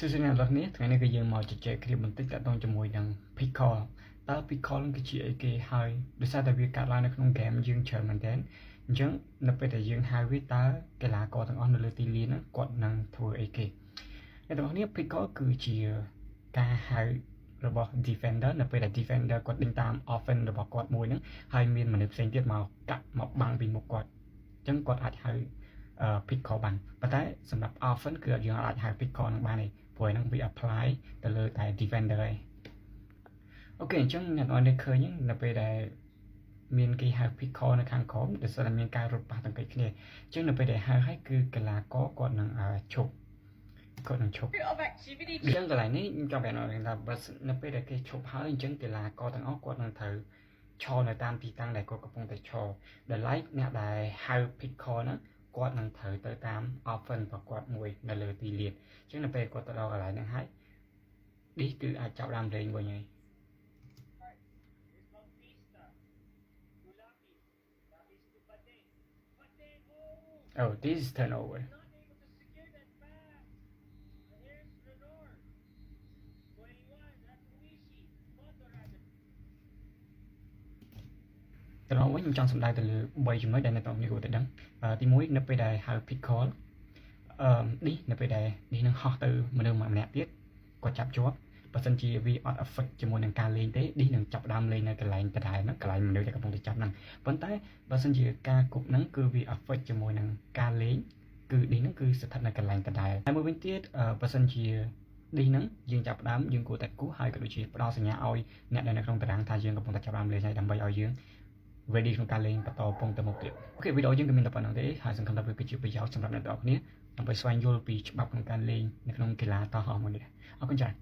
សួស្តីអ្នកនរគ្នាថ្ងៃនេះគឺយើងមកជជែកគ្នាបន្តិចតាក់ទងជាមួយនឹង Pickle តើ Pickle គឺជាអីគេហើយដោយសារតែវាកាត់ឡើងនៅក្នុង game យើងច្រើនមែនទែនអញ្ចឹងនៅពេលដែលយើងហៅវាតើកីឡាករទាំងអស់នៅលើទីលានហ្នឹងគាត់នឹងធ្វើអីគេអ្នកនរគ្នា Pickle គឺជាការហៅរបស់ defender នៅពេលដែល defender គាត់ដេញតាម offense របស់គាត់មួយហ្នឹងហើយមានមនុស្សផ្សេងទៀតមកកាត់មកបាំងពីមុខគាត់អញ្ចឹងគាត់អាចហៅPickle បានប៉ុន្តែសម្រាប់ offense គឺយើងអាចហៅ Pickle នឹងបានទេព្រោះហ្នឹងវា apply ទៅលើតែ defender ឯងអូខេអញ្ចឹងអ្នកនរគ្នាឃើញនៅពេលដែលមានគេហៅ Pickle នៅខាងក្រោមដែលស្រាប់តែមានការរត់ប៉ះទង្គិចគ្នាអញ្ចឹងនៅពេលដែលហៅហើយកីឡាករគាត់នឹងឈប់គាត់នឹងឈប់អញ្ចឹងកន្លែងនេះខ្ញុំចង់ប្រាប់អ្នកនរថាបើនៅពេលដែលគេឈប់ហើយអញ្ចឹងកីឡាករទាំងអស់គាត់នឹងត្រូវឈរនៅតាមទីតាំងដែលគាត់កំពុងតែឈរដែល like អ្នកដែលហៅ Pickle ហ្នឹងគាត់នឹងត្រូវទៅតាម offense របស់គាត់មួយនៅលើទីលានអញ្ចឹងនៅពេលគាត់ទៅដល់កន្លែងហ្នឹងហើយនេះគឺអាចចាប់ដើមលេងវិញហើយ Oh, this is turnover. ទៅដល់វិញខ្ញុំចង់សម្ដៅទៅលើ3ចំណុចដែលអ្នកទាំងអស់គ្នាគួរតែដឹងទី1នៅពេលដែលហៅ Pickle នេះនៅពេលដែលនេះនឹងហោះទៅមនុស្សម្នាក់ទៀតគាត់ចាប់ជាប់បើសិនជាវាអត់ affect ជាមួយនឹងការលេងទេនេះនឹងចាប់ដើមលេងនៅកន្លែងដដែលហ្នឹងកន្លែងមនុស្សដែលកំពុងតែចាប់ហ្នឹងប៉ុន្តែបើសិនជាការគប់ហ្នឹងគឺវា affect ជាមួយនឹងការលេងគឺនេះហ្នឹងគឺស្ថិតនៅកន្លែងដដែលហើយមួយវិញទៀតបើសិនជានេះហ្នឹងយើងចាប់ដើមយើងគួរតែគូសហើយក៏ដូចជាផ្ដល់សញ្ញាឲ្យអ្នកដែលនៅក្នុងតារាងថាយើងកំពុងតែចាប់ដើមលេងហើយដើម្បីឲ្យយើង ready ក្នុងការលេងបន្តពងទៅមុខទៀតអូខេវីដេអូយើងគឺមានតែប៉ុណ្្នឹងទេហើយសង្ឃឹមថាវាគឺជាប្រយោជន៍សម្រាប់អ្នកទាំងអស់គ្នាដើម្បីស្វែងយល់ពីច្បាប់ក្នុងការលេងនៅក្នុងកីឡាតោះហោះមួយនេះអរគុណច្រើន